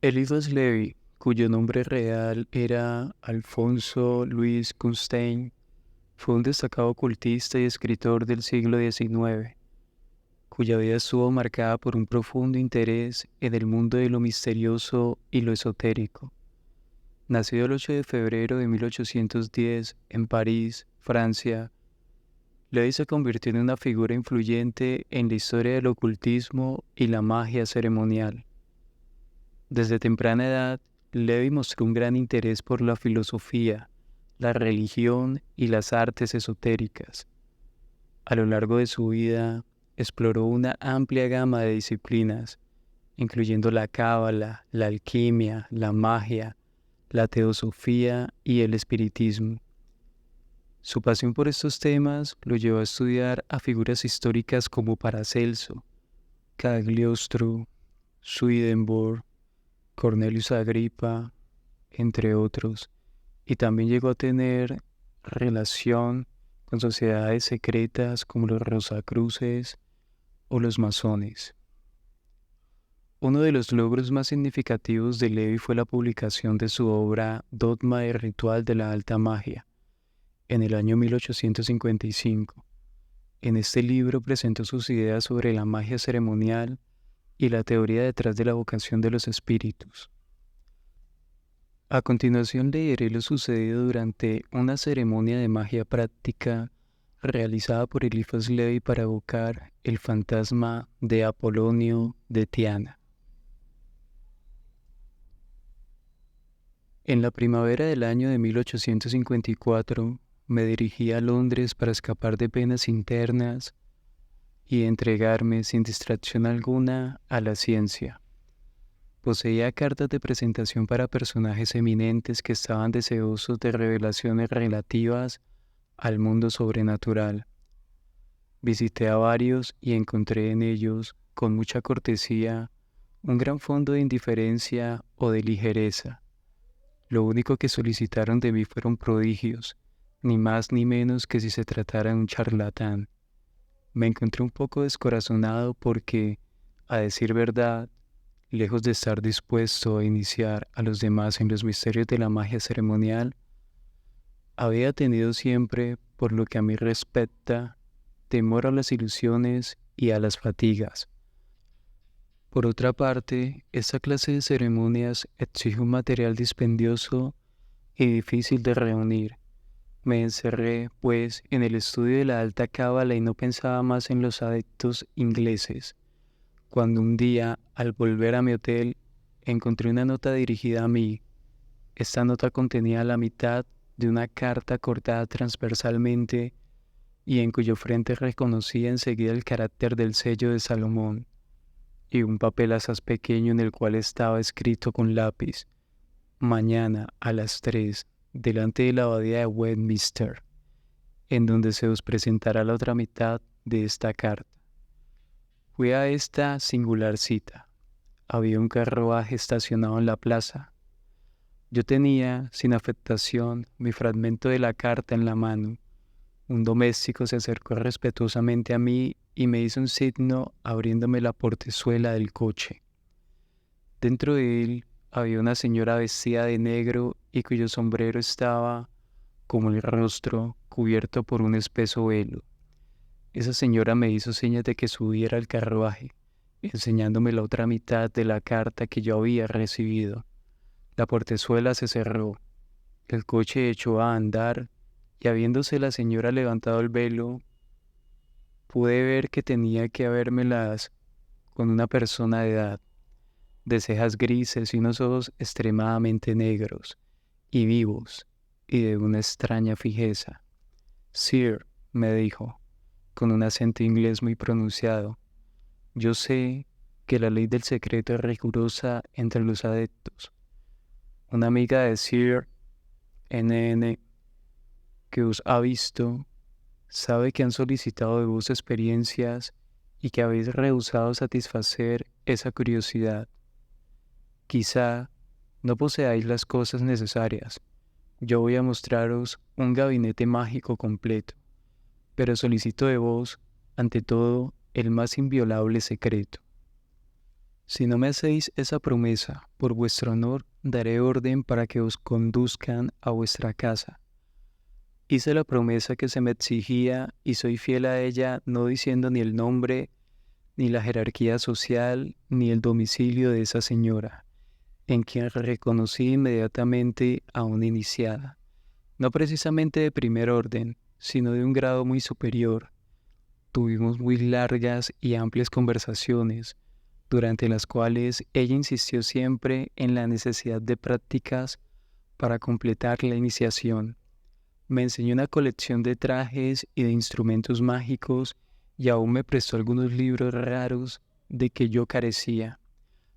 Eliphas Levi, cuyo nombre real era Alfonso Louis Kunstein, fue un destacado ocultista y escritor del siglo XIX, cuya vida estuvo marcada por un profundo interés en el mundo de lo misterioso y lo esotérico. Nacido el 8 de febrero de 1810 en París, Francia, Levi se convirtió en una figura influyente en la historia del ocultismo y la magia ceremonial. Desde temprana edad, Levi mostró un gran interés por la filosofía, la religión y las artes esotéricas. A lo largo de su vida, exploró una amplia gama de disciplinas, incluyendo la cábala, la alquimia, la magia, la teosofía y el espiritismo. Su pasión por estos temas lo llevó a estudiar a figuras históricas como Paracelso, Cagliostro, Swedenborg, Cornelius Agripa, entre otros, y también llegó a tener relación con sociedades secretas como los Rosacruces o los masones. Uno de los logros más significativos de Levi fue la publicación de su obra Dogma y Ritual de la Alta Magia, en el año 1855. En este libro presentó sus ideas sobre la magia ceremonial y la teoría detrás de la vocación de los espíritus. A continuación leeré lo sucedido durante una ceremonia de magia práctica realizada por Eliphas Levi para evocar el fantasma de Apolonio de Tiana. En la primavera del año de 1854 me dirigí a Londres para escapar de penas internas y entregarme sin distracción alguna a la ciencia. Poseía cartas de presentación para personajes eminentes que estaban deseosos de revelaciones relativas al mundo sobrenatural. Visité a varios y encontré en ellos, con mucha cortesía, un gran fondo de indiferencia o de ligereza. Lo único que solicitaron de mí fueron prodigios, ni más ni menos que si se tratara de un charlatán. Me encontré un poco descorazonado porque, a decir verdad, lejos de estar dispuesto a iniciar a los demás en los misterios de la magia ceremonial, había tenido siempre, por lo que a mí respecta, temor a las ilusiones y a las fatigas. Por otra parte, esta clase de ceremonias exige un material dispendioso y difícil de reunir. Me encerré, pues, en el estudio de la alta cábala y no pensaba más en los adeptos ingleses, cuando un día, al volver a mi hotel, encontré una nota dirigida a mí. Esta nota contenía la mitad de una carta cortada transversalmente y en cuyo frente reconocí enseguida el carácter del sello de Salomón, y un papel asaz pequeño en el cual estaba escrito con lápiz: mañana a las 3, delante de la abadía de Westminster, en donde se os presentará la otra mitad de esta carta. Fui a esta singular cita. Había un carruaje estacionado en la plaza. Yo tenía, sin afectación, mi fragmento de la carta en la mano. Un doméstico se acercó respetuosamente a mí y me hizo un signo abriéndome la portezuela del coche. Dentro de él había una señora vestida de negro y cuyo sombrero estaba, como el rostro, cubierto por un espeso velo. Esa señora me hizo señas de que subiera al carruaje, enseñándome la otra mitad de la carta que yo había recibido. La portezuela se cerró, el coche echó a andar, y habiéndose la señora levantado el velo, pude ver que tenía que habérmelas con una persona de edad, de cejas grises y unos ojos extremadamente negros y vivos, y de una extraña fijeza. Sir, me dijo, con un acento inglés muy pronunciado, yo sé que la ley del secreto es rigurosa entre los adeptos. Una amiga de Sir NN que os ha visto sabe que han solicitado de vos experiencias y que habéis rehusado satisfacer esa curiosidad. Quizá no poseáis las cosas necesarias. Yo voy a mostraros un gabinete mágico completo, pero solicito de vos, ante todo, el más inviolable secreto. Si no me hacéis esa promesa, por vuestro honor daré orden para que os conduzcan a vuestra casa. Hice la promesa que se me exigía y soy fiel a ella, no diciendo ni el nombre, ni la jerarquía social, ni el domicilio de esa señora, en quien reconocí inmediatamente a una iniciada, no precisamente de primer orden, sino de un grado muy superior. Tuvimos muy largas y amplias conversaciones, durante las cuales ella insistió siempre en la necesidad de prácticas para completar la iniciación. Me enseñó una colección de trajes y de instrumentos mágicos y aún me prestó algunos libros raros de que yo carecía.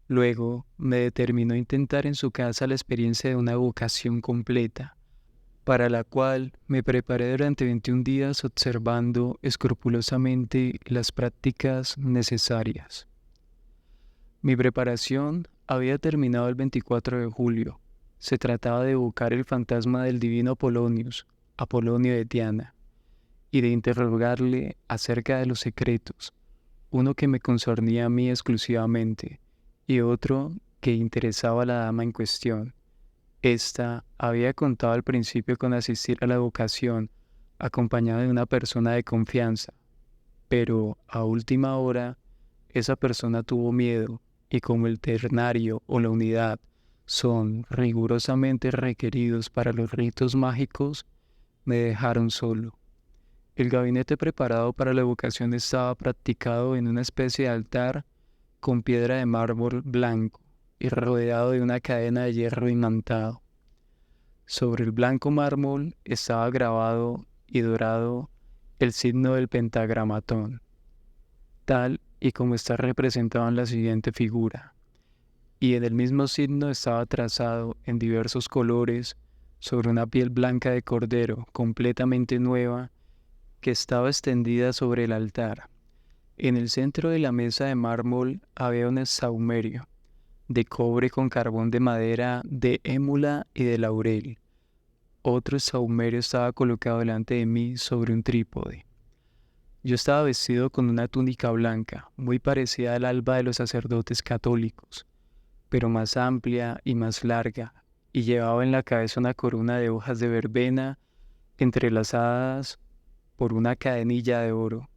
Luego me determinó a intentar en su casa la experiencia de una vocación completa, para la cual me preparé durante 21 días observando escrupulosamente las prácticas necesarias. Mi preparación había terminado el 24 de julio. Se trataba de evocar el fantasma del divino Apolonio de Tiana, y de interrogarle acerca de los secretos, uno que me concernía a mí exclusivamente y otro que interesaba a la dama en cuestión. Esta había contado al principio con asistir a la vocación, acompañada de una persona de confianza, pero a última hora esa persona tuvo miedo y como el ternario o la unidad son rigurosamente requeridos para los ritos mágicos, me dejaron solo. El gabinete preparado para la evocación estaba practicado en una especie de altar con piedra de mármol blanco y rodeado de una cadena de hierro imantado. Sobre el blanco mármol estaba grabado y dorado el signo del pentagramatón, tal y como está representado en la siguiente figura, y en el mismo signo estaba trazado en diversos colores sobre una piel blanca de cordero completamente nueva que estaba extendida sobre el altar. En el centro de la mesa de mármol había un saumerio de cobre con carbón de madera de émula y de laurel. Otro saumerio estaba colocado delante de mí sobre un trípode. Yo estaba vestido con una túnica blanca, muy parecida al alba de los sacerdotes católicos, pero más amplia y más larga, y llevaba en la cabeza una corona de hojas de verbena entrelazadas por una cadenilla de oro.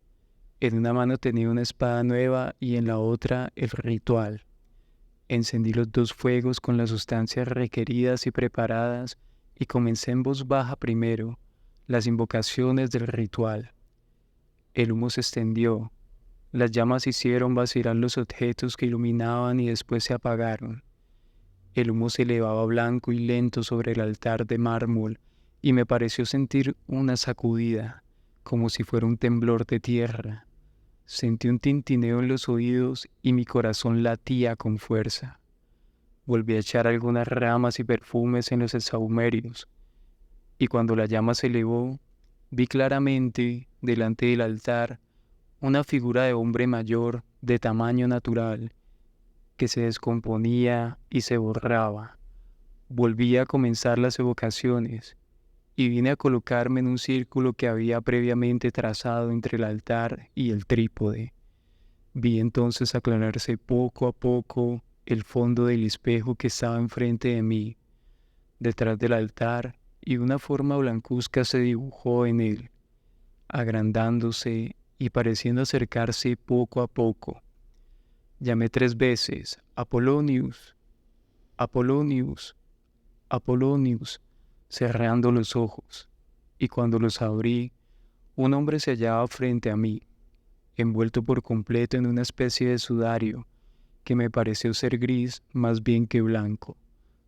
En una mano tenía una espada nueva y en la otra el ritual. Encendí los dos fuegos con las sustancias requeridas y preparadas y comencé en voz baja primero las invocaciones del ritual. El humo se extendió, las llamas hicieron vacilar los objetos que iluminaban y después se apagaron. El humo se elevaba blanco y lento sobre el altar de mármol y me pareció sentir una sacudida, como si fuera un temblor de tierra. Sentí un tintineo en los oídos y mi corazón latía con fuerza. Volví a echar algunas ramas y perfumes en los saumerios, y cuando la llama se elevó, vi claramente, delante del altar, una figura de hombre mayor, de tamaño natural, que se descomponía y se borraba. Volví a comenzar las evocaciones, y vine a colocarme en un círculo que había previamente trazado entre el altar y el trípode. Vi entonces aclararse poco a poco el fondo del espejo que estaba enfrente de mí, detrás del altar, y una forma blancuzca se dibujó en él, agrandándose y pareciendo acercarse poco a poco. Llamé 3 veces, Apolonius, Apolonius, Apolonius, cerrando los ojos, y cuando los abrí, un hombre se hallaba frente a mí, envuelto por completo en una especie de sudario que me pareció ser gris más bien que blanco.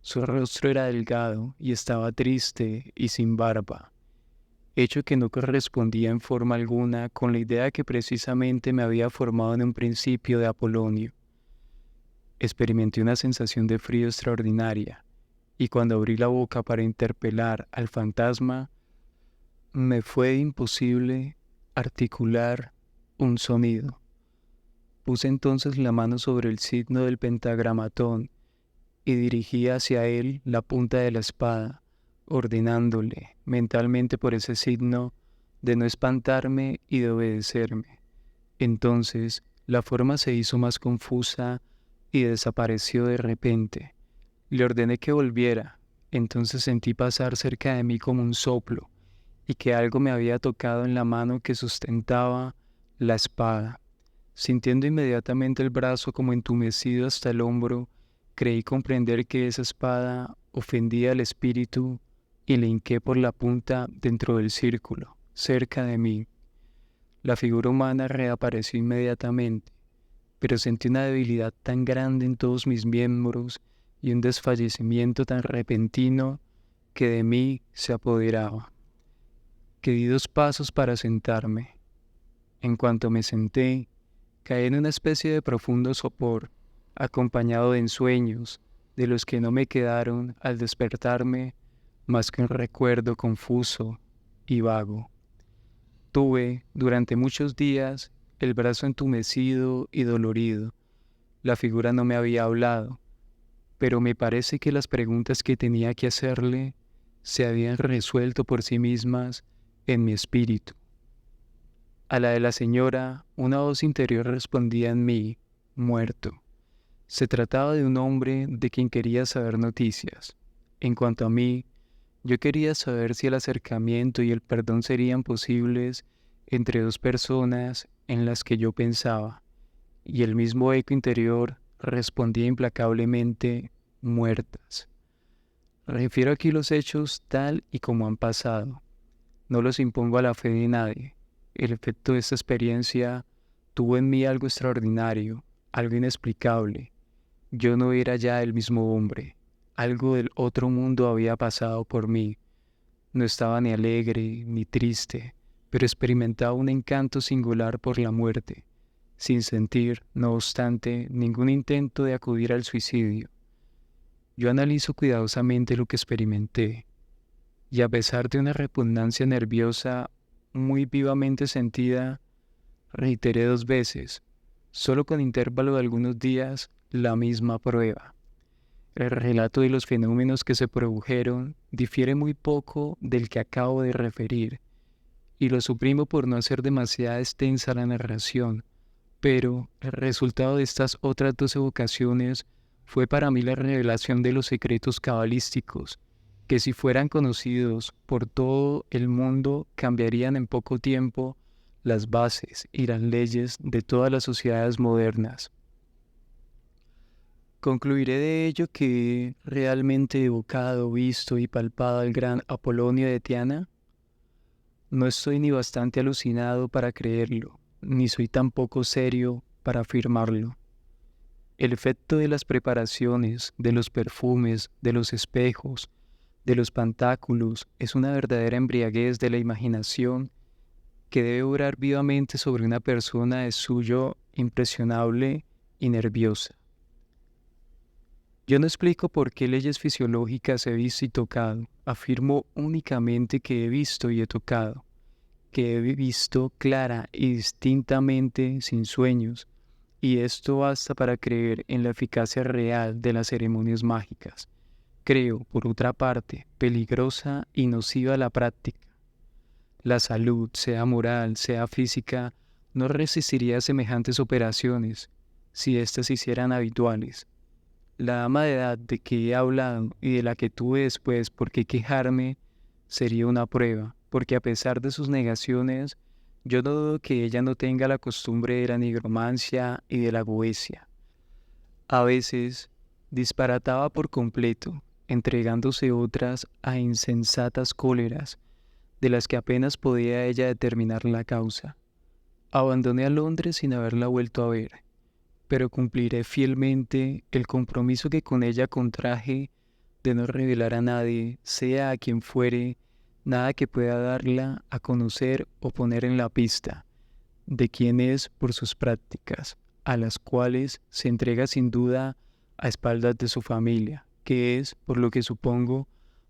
Su rostro era delgado y estaba triste y sin barba, hecho que no correspondía en forma alguna con la idea que precisamente me había formado en un principio de Apolonio. Experimenté una sensación de frío extraordinaria, y cuando abrí la boca para interpelar al fantasma, me fue imposible articular un sonido. Puse entonces la mano sobre el signo del pentagramatón y dirigí hacia él la punta de la espada, ordenándole mentalmente por ese signo de no espantarme y de obedecerme. Entonces la forma se hizo más confusa y desapareció de repente. Le ordené que volviera, entonces sentí pasar cerca de mí como un soplo, y que algo me había tocado en la mano que sustentaba la espada. Sintiendo inmediatamente el brazo como entumecido hasta el hombro, creí comprender que esa espada ofendía al espíritu y le hinqué por la punta dentro del círculo, cerca de mí. La figura humana reapareció inmediatamente, pero sentí una debilidad tan grande en todos mis miembros y un desfallecimiento tan repentino que de mí se apoderaba, que di 2 pasos para sentarme. En cuanto me senté, caí en una especie de profundo sopor, acompañado de ensueños, de los que no me quedaron al despertarme más que un recuerdo confuso y vago. Tuve, durante muchos días, el brazo entumecido y dolorido. La figura no me había hablado, pero me parece que las preguntas que tenía que hacerle se habían resuelto por sí mismas en mi espíritu. A la de la señora, una voz interior respondía en mí, muerto. Se trataba de un hombre de quien quería saber noticias. En cuanto a mí, yo quería saber si el acercamiento y el perdón serían posibles entre 2 personas en las que yo pensaba, y el mismo eco interior respondía implacablemente, muertas. Refiero aquí los hechos tal y como han pasado. No los impongo a la fe de nadie. El efecto de esta experiencia tuvo en mí algo extraordinario, algo inexplicable. Yo no era ya el mismo hombre. Algo del otro mundo había pasado por mí. No estaba ni alegre ni triste, pero experimentaba un encanto singular por la muerte, sin sentir, no obstante, ningún intento de acudir al suicidio. Yo analizo cuidadosamente lo que experimenté, y a pesar de una repugnancia nerviosa muy vivamente sentida, reiteré 2 veces, solo con intervalo de algunos días, la misma prueba. El relato de los fenómenos que se produjeron difiere muy poco del que acabo de referir, y lo suprimo por no hacer demasiado extensa la narración, pero el resultado de estas otras 2 evocaciones fue para mí la revelación de los secretos cabalísticos, que si fueran conocidos por todo el mundo cambiarían en poco tiempo las bases y las leyes de todas las sociedades modernas. Concluiré de ello que realmente he evocado, visto y palpado al gran Apolonio de Tiana. No estoy ni bastante alucinado para creerlo, ni soy tampoco serio para afirmarlo. El efecto de las preparaciones, de los perfumes, de los espejos, de los pantáculos, es una verdadera embriaguez de la imaginación que debe obrar vivamente sobre una persona de suyo impresionable y nerviosa. Yo no explico por qué leyes fisiológicas he visto y tocado, afirmo únicamente que he visto y he tocado, que he visto clara y distintamente sin sueños, y esto basta para creer en la eficacia real de las ceremonias mágicas. Creo, por otra parte, peligrosa y nociva la práctica. La salud, sea moral, sea física, no resistiría a semejantes operaciones si éstas se hicieran habituales. La ama de edad de que he hablado y de la que tuve después por qué quejarme sería una prueba, porque a pesar de sus negaciones, yo no dudo que ella no tenga la costumbre de la nigromancia y de la goecia. A veces disparataba por completo, entregándose otras a insensatas cóleras, de las que apenas podía ella determinar la causa. Abandoné a Londres sin haberla vuelto a ver, pero cumpliré fielmente el compromiso que con ella contraje de no revelar a nadie, sea a quien fuere, nada que pueda darla a conocer o poner en la pista de quién es por sus prácticas, a las cuales se entrega sin duda a espaldas de su familia, que es, por lo que supongo,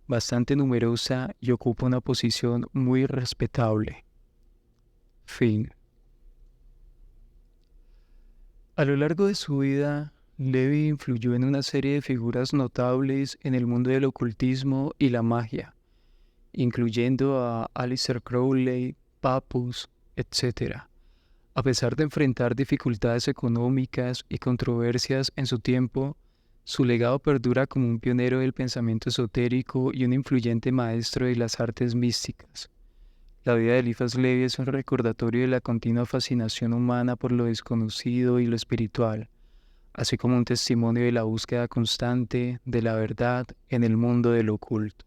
bastante numerosa y ocupa una posición muy respetable. Fin. A lo largo de su vida, Levi influyó en una serie de figuras notables en el mundo del ocultismo y la magia, incluyendo a Aleister Crowley, Papus, etc. A pesar de enfrentar dificultades económicas y controversias en su tiempo, su legado perdura como un pionero del pensamiento esotérico y un influyente maestro de las artes místicas. La vida de Eliphas Levi es un recordatorio de la continua fascinación humana por lo desconocido y lo espiritual, así como un testimonio de la búsqueda constante de la verdad en el mundo del oculto.